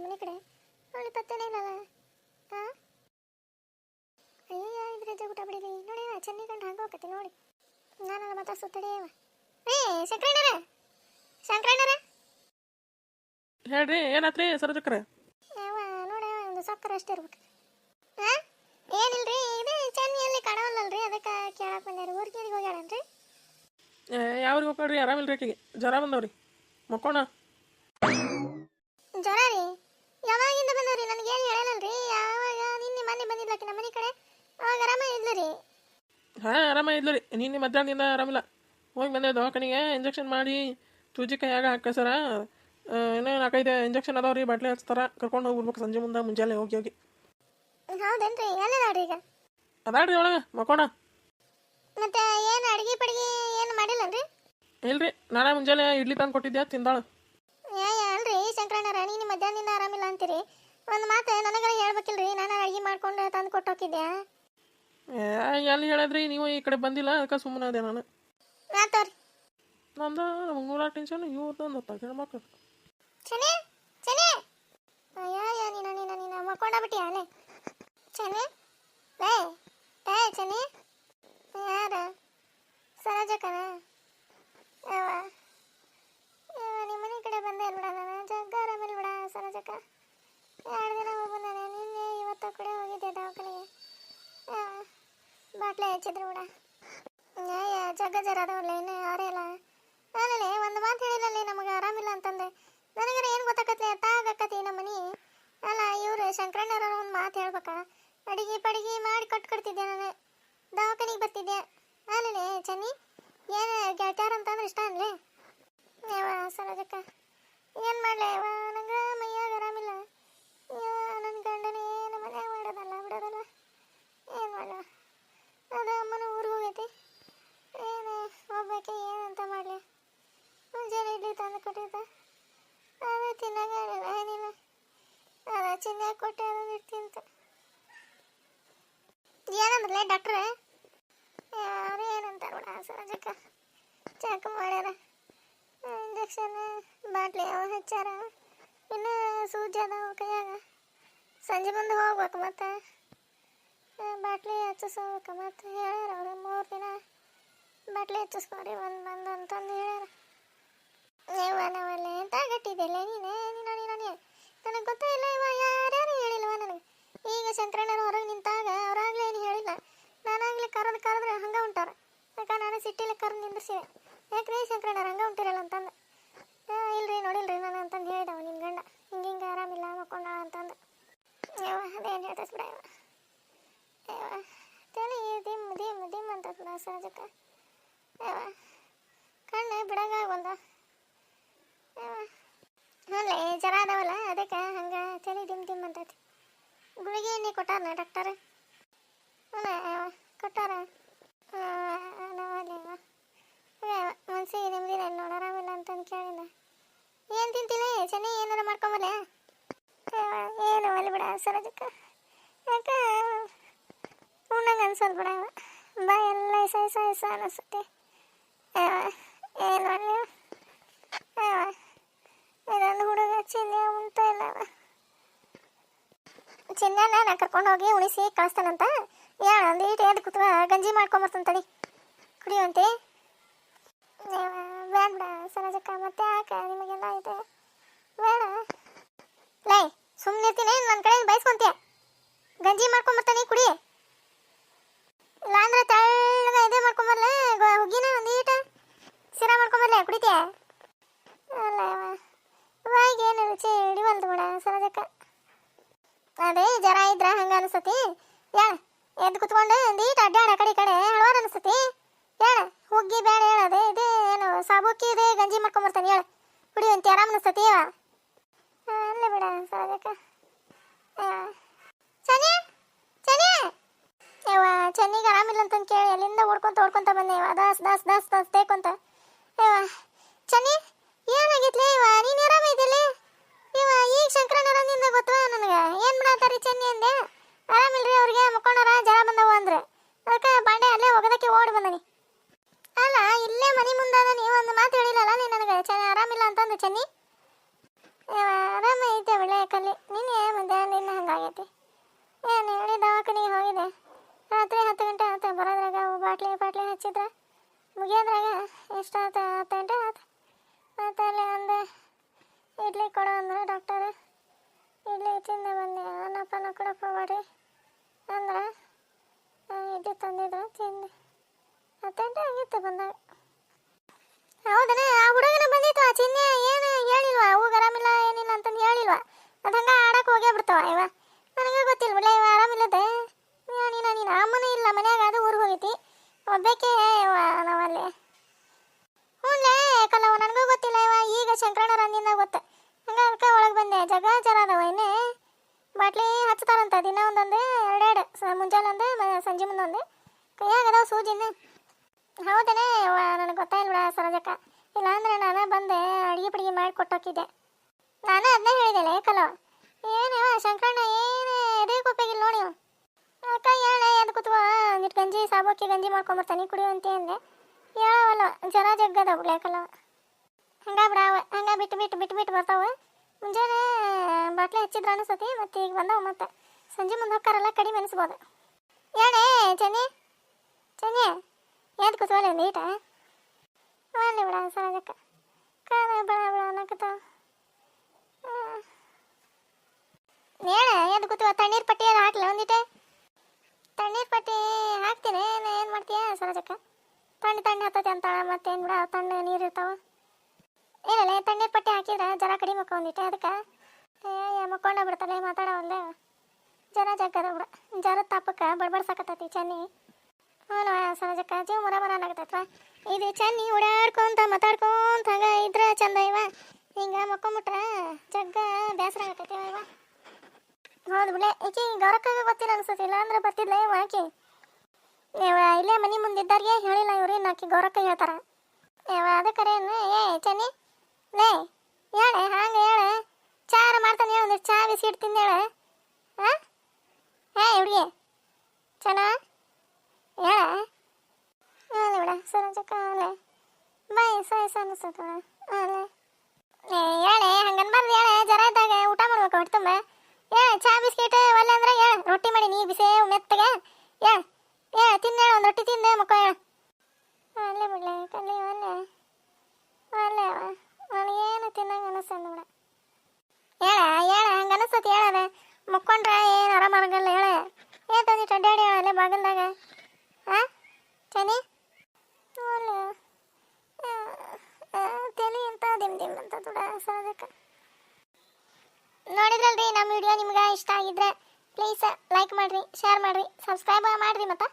ಮನೆ ಕಡೆ ಅವಳು ಪತ್ತೇನೇ ಇಲ್ಲಲ್ಲ. ಹಾಂ ಅಯ್ಯಯ್ಯ ಇದ್ರೆ ಜಗುಟ ಬಿಡಿರಿ ನೋಡಿ ಚೆನ್ನಿ ಕಂಡು ಹಂಗೆ ಹೋಗತ್ತೆ ನೋಡಿ. ನಾನಲ್ಲ ಮತ್ತೆ ಸುತ್ತಡೆಯವ. ಶಂಕರಣ್ಣರ ಹೇಳ್ರಿ, ಏನಾತ್ರಿ ಸರೋಜಕ್ಕರ? ಯಾವ ನೋಡಿ ಒಂದು ಸಕ್ಕರೆ ಅಷ್ಟೇ ಇರ್ಬೇಕು. ಹಾಂ ಏನಿಲ್ರಿ, ಇದು ಚೆನ್ನಿಯಲ್ಲಿ ಕಾಣವಲ್ಲಲ್ರಿ, ಅದಕ್ಕೆ ಕೇಳಕ್ಕೆ ಬಂದ್ಯಾರ. ಊರಿಗೆ ಹೋಗ್ಯಾಳನ್ರಿ? ಯಾವ್ರಿಗೆ ಹೋಗ್ರಿ? ಆರಾಮಿಲ್ರಿ ಆಕೆಗೆ, ಜ್ವರ ಬಂದವ್ರಿ, ಮಕ್ಕೋಣ. ಜ್ವರ ರೀ? ಯಾವಾಗಿಂದ ಬಂದವ್ರಿ? ನನಗೆ ಏನು ಹೇಳಲ್ಲಲ್ರಿ. ಯಾವಾಗ ನಿನ್ನೆ ಮೊನ್ನೆ ಬಂದಿದ್ಲಕ್ಕೆ ನಮ್ಮ ಮನೆ ಕಡೆ, ಅವಾಗ ಆರಾಮ ಇದ್ಲು ರೀ. ಹಾಂ ಆರಾಮ ಇದ್ಲು ರೀ. ನಿನ್ನೆ ಮಧ್ಯಾಹ್ನದಿಂದ ಆರಾಮಿಲ್ಲ. ಹೋಗಿ ಬಂದೆ ದವಾಖಾನಿಗೆ, ಇಂಜೆಕ್ಷನ್ ಮಾಡಿ ತೂಜಿ ಕೈಯಾಗ ಹಾಕ ಸರ. ಇನ್ನೂ 4-5 ಇಂಜೆಕ್ಷನ್ ಅದಾವ ರೀ, ಬಾಟ್ಲಿ ಹಚ್ತಾರ. ಕರ್ಕೊಂಡು ಹೋಗ್ಬಿಡ್ಬೇಕು ಸಂಜೆ ಮುಂದೆ ಮುಂಜಾನೆ ಹೋಗಿ. ಹೌದೇನ್ರಿ? ಎಲ್ಲಿದಾವ್ರಿ ಈಗ? ಅದಾಡ್ರಿ ಒಳಗೆ ಮಕ್ಕೋಣ. ಮತ್ತೆ ಏನು ಅಡಿಗೆ ಪಡಿಗೆ ಏನು ಮಾಡಿಲ್ಲನ್ರಿ? ಇಲ್ರಿ, ನಾಳೆ ಮುಂಜಾನೆ ಇಡ್ಲಿ ತಂದು ಕೊಟ್ಟಿದ್ದೆ, ತಿಂದಾಳು. ಅಲ್ರಿ ಶಂಕರಣ್ಣರ, ನೀನು ಮಧ್ಯಾಹ್ನದಿಂದ ಆರಾಮಿಲ್ಲ ಅಂತೀರಿ, ಒಂದು ಮಾತು ನನಗರ ಹೇಳ್ಬೇಕಿಲ್ರಿ. ನಾನು ಅಡಿಗೆ ಮಾಡ್ಕೊಂಡು ತಂದು ಕೊಟ್ಟು ಹೋಗಿದ್ದೆ. ಎಲ್ಲಿ ಹೇಳಿದ್ರಿ ನೀವು? ಈ ಕಡೆ ಬಂದಿಲ್ಲ, ಅದಕ್ಕೆ ಸುಮ್ಮನೆ ಅದೇ ನಾನು. ಆತವ್ರಿ. ನಂದು ನೂರ ಟೆನ್ಷನ್ ಇವ್ರದ್ದು ಹೆಣ್ಮಕ್ಳು. ಚೆನ್ನಿ ಅಯ್ಯ ನೀನು ಮಕ್ಕೊಂಡಬಿಟ್ಟಿ ಅಲ್ಲೇ. ಚೆನ್ನಿ ಚೆನ್ನಿ ಯಾರ? ಸರೋಜಕ್ಕನ? ನಿಮ್ಮ ಮನೆ ಕಡೆ ಬಂದೆ ಅಲ್ಬಿಡ, ನಾನು ಜಗ್ಗ ಆರಾಮಿಲ್ಲ ಬಿಡ ಸರೋಜಕ್ಕ. 2 ದಿನ ಹೋಗಿ ಬಂದಾನೆ. ನಿನ್ನೆ ಇವತ್ತು ಕೂಡ ಹೋಗಿದ್ದೆ ದವಾಖಾನೆಗೆ. ಬಾಟ್ಲೆ ಹಚ್ಚಿದ್ರು ಬಿಡ. ಜಗ್ಗ ಜರ ಅದಾವಲ್ಲ, ಇನ್ನೂ ಯಾರೆಲ್ಲ ನಾನೇ ಒಂದು ಮಾತು ಹೇಳಿಲ್ಲಲ್ಲಿ ನಮಗೆ ಆರಾಮಿಲ್ಲ ಅಂತಂದೆ. ನನಗರ ಏನು ಗೊತ್ತಾಗತ್ತೆ ತಾಗಕ್ಕತಿ ನಮ್ಮ ಮನೆ ಅಲ್ಲ. ಇವರು ಶಂಕರಣ್ಣವ್ರ ಒಂದು ಮಾತು ಹೇಳ್ಬೇಕಾ? ಅಡಿಗೆ ಪಡಿಗೆ ಮಾಡಿ ಕೊಡ್ತಿದ್ದೆ ನಾನು, ದವಾಖಾನಿಗೆ ಬರ್ತಿದ್ದೆ. ಆಮೇಲೆ ಚೆನ್ನಿ ಏನು ಗೆಳತ್ಯಾರ ಅಂತಂದ್ರೆ ಇಷ್ಟ ಅನ್ಲಿ ಸರೋಜಕ್ಕ. ಏನು ಮಾಡಲಿ ನಂಗೆ ಮೈಯಾಗ ಆರಾಮಿಲ್ಲ. ನನ್ನ ಗಂಡನೇ ನಮ್ಮ ಮನ್ಯಾಗ ಬಿಡೋದಲ್ಲ. ಏನು ಮಾಡಲ? ಅದು ಅಮ್ಮನ ಊರಿಗೆ ಹೋಗೈತಿ. ಏನು ಹೋಗ್ಬೇಕೆ ಏನಂತ ಮಾಡಲಿ? ಮುಂಜಾನೆ ಇಡ್ಲಿ ತಂದು ಕೊಟ್ಟಿದ್ದ, ಅದು ತಿನ್ನಾಗ ಏನಿಲ್ಲ. ಅದು ಚಿನ್ನಾಗ ಕೊಟ್ಟೆ, ಅದನ್ನು ಇಡ್ತಿಂತ. ಏನಂದ್ರಲ್ಲ ಡಾಕ್ಟ್ರೆ? ಯಾರು ಏನಂತಾರ ಬಿಡ ಸರೋಜಕ್ಕ. ಚೆಕ್ ಮಾಡ್ಯಾರ, ಇಂಜೆಕ್ಷನ್ ಬಾಟ್ಲಿ ಅವ ಹಚ್ಚಾರ, ಇನ್ನು ಸೂಜಿ ಅದಾವ ಕೈಯಾಗ. ಸಂಜೆ ಮುಂದೆ ಹೋಗ್ಬೇಕು, ಮತ್ತು ಬಾಟ್ಲಿ ಹಚ್ಚಿಸ್ಬೇಕು. ಮತ್ತು ಹೇಳ್ಯಾರ ಅವ್ರು 3 ದಿನ ಬಾಟ್ಲಿ ಹಚ್ಚಿಸ್ಕೊರಿ ಬಂದು ಅಂತಂದು ಹೇಳ್ಯಾರ. ನಾವಲ್ಲೇ ಅಂತ ಗಟ್ಟಿದ್ದೆಲ್ಲ ನೀನೇ ನನಗೆ ಗೊತ್ತೇ ಇಲ್ಲ. ಯಾರ್ಯಾರು ಹೇಳಿಲ್ವ ನನಗೆ? ಈಗ ಶಂಕರಣ್ಣರು ಹೊರಗೆ ನಿಂತಾಗ ಅವರಾಗಲೇ ಏನು ಹೇಳಿಲ್ಲ. ನಾನಾಗಲೇ ಕರೆದ್ರೆ ಹಂಗೆ ಉಂಟಾರ. ಯಾಕೆ ನಾನು ಸಿಟ್ಟಿಲ್ಲ ಕರೆದು ನಿಂದಿರ್ಸಿದೆ. ಯಾಕ್ರಿ ಶಂಕರಣ್ಣರು ಹಂಗೆ ಉಂಟಿರಲ್ಲ ಅಂತಂದು. ಇಲ್ರಿ ನೋಡಿಲ್ರಿ ನಾನು ಅಂತಂದು ಹೇಳಿದವ ನಿನ್ನ ಗಂಡ. ಹಿಂಗೆ ಆರಾಮಿಲ್ಲ ಮಕ್ಕೊಂಡ ಅಂತಂದು. ಅದೇನು ಹೇಳ್ತೈತೆ ಬಿಡ. ತಲೆ ದಿಮ್ ಅಂತ ಬಿಡ ಸಹಜಕ್ಕ. ಕಣ್ಣು ಬಿಡಾಗ ಬಂದ. ಅಲ್ಲೇ ಜರ ಅದಾವಲ್ಲ, ಅದಕ್ಕೆ ಹಂಗೆ ತಲೆ ದಿಮ್ ಅಂತೈತಿ. ಗುಳಿಗೆ ಎಣ್ಣೆ ಕೊಟ್ಟಾರ ಡಾಕ್ಟರ್? ಕೊಟ್ಟಾರ. ಮನ್ಸಿಗೆ ನೆಮ್ಮದಿನ ನೋಡ ಆರಾಮಿಲ್ಲ ಅಂತಂದು ಕೇಳಿದ. ಏನು ತಿಂತೀನಿ ಚೆನ್ನಿ? ಏನಾರ ಮಾಡ್ಕೊಂಬಲ್ಲ? ಏನು ಅಲ್ಲಿ ಬಿಡ ಸರೋಜಕ್ಕ. ಯಾಕೆ ಉಣ್ಣಂಗೆ ಅನ್ಸೋದು ಬಿಡ. ಬಾ ಎಲ್ಲ ಇಸ ಅನಿಸುತ್ತೆ. ಏನು ಮಾಡಲಿ? ಇದೊಂದು ಹುಡುಗ ಚಿನ್ನ ಉಣ್ತಾ ಇಲ್ಲ. ಚಿನ್ನನ ನಾನು ಕರ್ಕೊಂಡು ಹೋಗಿ ಉಣಿಸಿ ಕಳಿಸ್ತಾನಂತ. ಒಂದು ಎದ್ದು ಕೂತ್ವ ಗಂಜಿ ಮಾಡ್ಕೊಂಬರ್ತಂತಡಿ ಕುಡಿಯುವಂತೆ. ಬೇಡ ಬಿಡ ಸರೋಜಕ್ಕ, ಮತ್ತೆ ಯಾಕೆ ನಿಮಗೆಲ್ಲ ಇದೆ ಬೇಡ. ಲೈ ಸುಮ್ಮನೆ ಇರ್ತೀನಿ, ನನ್ನ ಕಡೆ ಬಯಸ್ಕೊಂತೀಯ. ಗಂಜಿ ಮಾಡ್ಕೊಂಬರ್ತಾನೆ ಕುಡಿ. ಇಲ್ಲಾಂದ್ರೆ ತೆಳ್ಳಗ ಇದೇ ಮಾಡ್ಕೊಂಬರ್ಲೆ, ಹುಗ್ಗಿನ ಒಂದೀಟ ಸಿರಾ ಮಾಡ್ಕೊಂಬರ್ಲೆ ಕುಡಿತೀಯ? ಅಲ್ಲ ಬಾಯಿಗೆ ಏನು ರುಚಿ ಹಿಡಿವಲ್ದು ಬಿಡ ಸರೋಜಕ್ಕ. ಅದೇ ಜರ ಇದ್ರ ಹಂಗ ಅನಿಸ್ತತಿ. ಎದ್ದು ಕುತ್ಕೊಂಡು ಒಂದೀಟ ಅಡ್ಡಾಡ ಕಡೆ ಹಳವಾರ ಅನಿಸ್ತತಿ. ಹುಗ್ಗಿ ಬೇಡ ಹೇಳದೆ, ಇದೇ ಏನು ಸಾಬೂಕಿ ಇದೆ ಗಂಜಿ ಮಾಡ್ಕೊಂಬರ್ತಾನೆ ಹೇಳ ಕುಡಿಯುವಂತೆ ಆರಾಮ ಅನಿಸ್ತತಿ. ಅಲ್ಲೇ ಬಿಡ ಸರೋಜಕ್ಕ. ಚೆನ್ನಿಗೆ ಆರಾಮಿಲ್ಲ ಅಂತಂದು ಕೇಳಿ ಎಲ್ಲಿಂದ ಓಡ್ಕೊಂತ ಬಂದೆ. ದಾಸ್ ತೇಕೊಂತ. ಚೆನ್ನಿ ಏನಾಗಿತ್ಲಿ? ನೀನು ಆರಾಮಿದ್ದಿಲ್ಲ? ಈಗ ಶಂಕರಣ್ಣನಿಂದ ಗೊತ್ತವ ನನಗೆ. ಏನು ಮಾಡತ್ತಾರಿ ಚೆನ್ನಿ ಅಂದೆ. ಆರಾಮಿಲ್ರಿ ಅವ್ರಿಗೆ, ಮುಕ್ಕೊಂಡಾರ ಜರ ಬಂದವು ಅಂದ್ರೆ ಅದಕ್ಕೆ ಬಾಂಡೆ ಅಲ್ಲೇ ಹೋಗೋದಕ್ಕೆ ಓಡಿ ಬಂದನಿ. ಅಲ್ಲ ಇಲ್ಲೇ ಮನೆ ಮುಂದಾದ ನೀವು ಒಂದು ಮಾತು ಹೇಳಿಲ್ಲಲ್ಲ ನೀ ನನಗೆ ಆರಾಮಿಲ್ಲ ಅಂತಂದು ಚೆನ್ನಿ. ಆರಾಮ ಐತೆ ಒಳ್ಳೆ ಕಲ್ಲಿ ನಿನ್ನೆ ಮಧ್ಯಾಹ್ನದಿಂದ ಹಂಗಾಗೈತಿ. ಏನು ಹೇಳಿ ದವಾಖಾನಿಗೆ ಹೋಗಿದೆ. ರಾತ್ರಿ 10 ಗಂಟೆ ಆಯ್ತು ಬರೋದ್ರಾಗ ಬಾಟ್ಲಿ ಹಚ್ಚಿದ್ರ ಮುಗಿಯೋದ್ರಾಗ ಎಷ್ಟು ಆಯ್ತು 10 ಗಂಟೆ ಆಯ್ತು. ಮತ್ತು ಅಲ್ಲಿ ಒಂದು ಇಡ್ಲಿ ಕೊಡೋ ಅಂದ್ರೆ ಡಾಕ್ಟರ್ ಇಡ್ಲಿ ತಿಂದೆ ಬಂದೆ. ಅನ್ನಪ್ಪನ ಕೊಡಕ್ಕೆ ಹೋಗ್ಬೇಡ್ರಿ ಅಂದ್ರೆ ಇಡ್ಲಿ ತಂದಿದ್ರು ತಿಂದೆ. 10 ಗಂಟೆ ಆಗಿತ್ತು ಬಂದಾಗ. ಹೌದನ ಆ ಹುಡುಗನ ಬಂದಿತ್ತು ಆ ಚಿನ್ನೆ ಏನು ಹೇಳಿಲ್ವ ಅವಾಗ ಆರಾಮಿಲ್ಲ ಏನಿಲ್ಲ ಅಂತಂದು ಹೇಳಿಲ್ವ. ಅದು ಹಂಗೆ ಆಡಕ್ಕೆ ಹೋಗೇ ಬಿಡ್ತಾವ ಇವ. ನನಗೆ ಗೊತ್ತಿಲ್ಲ ಬಿಡ್ಲೆ ಇವ ಆರಾಮಿಲ್ಲದೆ. ನೀನು ಅಮ್ಮನೂ ಇಲ್ಲ ಮನ್ಯಾಗ ಅದು ಊರಿಗೆ ಹೋಗೈತಿ ಒಬ್ಬೇಕೆ ಇವ ನಾವಲ್ಲಿ. ಹ್ಞೂಲೇ ಕಲ್ಲವ ನನಗೂ ಗೊತ್ತಿಲ್ಲ ಇವ ಈಗ ಶಂಕರಣ್ಣರ ಅಂದಿಂದ ಗೊತ್ತು. ಹಂಗೆ ಅದಕ್ಕೆ ಒಳಗೆ ಬಂದೆ. ಜಗ ಜರ ಅದಾವ ಇನ್ನೇ ಬಾಟ್ಲಿ ಹಚ್ತಾರಂತ ದಿನ ಒಂದೊಂದು 2 ಮುಂಜಾನೆ ಒಂದು ಸಂಜೆ ಮುಂದೊಂದು ಕೈಯಾಗ ಅದಾವ ಸೂಜಿನ. ಹೌದನೇ ನನಗೆ ಗೊತ್ತಾಯಿಲ್ಲ ಬಿಡ ಸರೋಜಕ್ಕ. ಇಲ್ಲಾಂದ್ರೆ ನಾನು ಬಂದೆ ಅಡುಗೆ ಮಾಡಿ ಕೊಟ್ಟೋಕಿದ್ದೆ. ನಾನು ಅದನ್ನೇ ಹೇಳಿದೆ ಕಲವ. ಏನೇವ ಶಂಕರಣ್ಣ ಏನು ಎದಕ್ಕೆ ಉಪಯೋಗಿಲ್ಲ ನೋಡಿ. ಅಕ್ಕ ಹೇಳೆ ಎದ್ದು ಕೂತ್ಕೋ ಒಂದಿಟ್ಟು ಗಂಜಿ ಸಾಬೋಕ್ಕಿ ಗಂಜಿ ಮಾಡ್ಕೊಂಬರ್ತಾನೆ ಕುಡಿಯುವಂತೆ ಅಂದೆ. ಹೇಳವಲ್ಲ ಜರ ಜಗ್ಗದ ಬಿಡ್ಲೆ ಕಲವ. ಹಂಗೆ ಬಿಡಾವ ಹಂಗೆ ಬಿಟ್ಟು ಬರ್ತಾವೆ. ಮುಂಜಾನೆ ಬಾಟ್ಲಿ ಹಚ್ಚಿದ್ರು ಅನಿಸ್ತತಿ. ಮತ್ತು ಈಗ ಬಂದವು ಮತ್ತೆ ಸಂಜೆ ಮುಂದೆ ಹೋಗ್ತಾರಲ್ಲ ಕಡಿಮೆ ಅನಿಸ್ಬೋದು. ಹೇಳೇ ಚನ್ನಿ ಎದ್ದು ಕೂತ್ವಲ್ಲ ಒಂದು ಈಟ ಅಲ್ಲಿ ಬಿಡ ಸರೋಜಕ್ಕ. ಕಾಲ ಬಳ ಅನ್ನಕತ್ತಾವ. ಹೇಳ ಎದ್ದು ಕೂತ್ವ ತಣ್ಣೀರು ಪಟ್ಟಿ ಅದು ಹಾಕ್ಲಿ ಒಂದಿಟ್ಟೆ. ತಣ್ಣೀರು ಪಟ್ಟಿ ಹಾಕ್ತೀನಿ ಏನು ಮಾಡ್ತೀಯ ಸರೋಜಕ್ಕ. ತಣ್ಣೆ ಹತ್ತತಿ ಅಂತಾಳ ಮತ್ತೇನು ಬಿಡ ತಣ್ಣೆ ನೀರು ಇರ್ತಾವ. ಏನಲ್ಲ ತಣ್ಣೀರು ಪಟ್ಟಿ ಹಾಕಿದ್ರೆ ಜರ ಕಡಿಮೆ ಒಂದಿಟ್ಟೆ ಅದಕ್ಕೆ ಮಕ್ಕೊಂಡ ಬಿಡ್ತಲ್ಲ ಮಾತಾಡವಲ್ಲೇ. ಜರ ಜಗ್ಗದ ಬಿಡ ಜರ ತಪ್ಪಕ್ಕೆ ಬಡ್ಬಡ್ಸಕತ್ತತಿ ಚೆನ್ನಿ. ಹ್ಞೂ ಸರೋಜಕ್ಕ ಜೀವ ಮರ ಅನ್ನಕತ್ತೈತ್ರ. ಇದು ಚೆನ್ನಿ ಓಡಾಡ್ಕೊಂತ ಮಾತಾಡ್ಕೊಂತ ಹಂಗೆ ಇದ್ರೆ ಚಂದ ಇವ. ಹಿಂಗೆ ಮಕ್ಕೊಂಬಿಟ್ರೆ ಜಗ್ಗ ಬೇಸರ ಆಗತ್ತೈತಿ ಇವ. ಹೌದು ಬಿಡ್ಲೆ ಈಕಿ ಗೌರಕ್ಕಾಗ ಗೊತ್ತಿಲ್ಲ ಅನ್ಸತ್ತಿಲ್ಲ ಅಂದ್ರೆ ಬರ್ತಿದ್ಲ ಇವ ಆಕಿ. ಇಲ್ಲೇ ಮನೆ ಮುಂದಿದ್ದಾರಿಗೆ ಹೇಳಿಲ್ಲ ಇವ್ರು ಇನ್ನು ಆಕಿ ಗೌರಕ್ಕ ಹೇಳ್ತಾರ. ಅದಕ್ಕರೇನು ಏ ಚೆನ್ನಿ ಲೇ ಹೇಳೆ ಹಂಗೆ ಹೇಳೆ. ಚಾರ ಮಾಡ್ತಾನೆ ಹೇಳ ಒಂದಿಷ್ಟು ಚಾ ಬಿಸ್ಕಿಟ್ ತಿಂದು ಹೇಳ. ಹಾಂ ಹುಡುಗಿ ಚೆನ್ನ ಹೇಳ. ಅಲ್ಲೇ ಬಿಡ ಸರೋಜಕ್ಕ ಅಲ್ಲೇ ಬಾಯ್ ಸಾಯಸ ಅನ್ನಿಸ್ತದ ಅಲ್ಲೇ. ಹೇಳೆ ಹಂಗೆ ಅನ್ಬಾರ್ದು ಹೇಳೆ. ಜರ ಇದ್ದಾಗ ಊಟ ಮಾಡ್ಬೇಕು ಹೊಟ್ಟೆ ತುಂಬ. ಚಾ ಬಿಸ್ಕಿಟ್ ಒಲ್ಲೆ ಅಂದ್ರೆ ರೊಟ್ಟಿ ಮಾಡಿ ನೀ ಬಿಸಿ ಮೆತ್ತಗೆ ತಿಂದು ಹೇಳು. ಒಂದು ರೊಟ್ಟಿ ತಿಂದೆ ಮಕ್ಕ ಅಲ್ಲೇ ಬಿಡ್ಲೆ ಕಲ್ಲಿ ಅಲ್ಲೇ ನನಗೇನು ತಿನ್ನಂಗೆ ಅನ್ನಿಸ್ತಂದು ಬಿಡ. ಹೇಳ ಹಂಗೆ ಅನ್ನಿಸ್ತತಿ ಹೇಳದೆ. ಮುಕ್ಕೊಂಡ್ರೆ ಏನು ಆರಾಮಾಗಲ್ಲ ಹೇಳ. ಏನು ತಂದಿಟ್ಟು ಅಡ್ಡಾಡಿ ಅಲ್ಲೇ ಬಾಗಲ್ದಾಗ. ಹಾಂ ಚನಿ ಅಲ್ಲ ತಲೆ ಅಂತ ದಿಮ್ ಅಂತ ತುಡ ಸರೋಜಕ್ಕ. ನೋಡಿದ್ರಲ್ರಿ ನಮ್ಮ ವಿಡಿಯೋ ನಿಮ್ಗೆ ಇಷ್ಟ ಆಗಿದ್ರೆ ಪ್ಲೀಸ್ ಲೈಕ್ ಮಾಡಿರಿ, ಶೇರ್ ಮಾಡಿರಿ, ಸಬ್ಸ್ಕ್ರೈಬ್ ಮಾಡಿರಿ ಮತ್ತು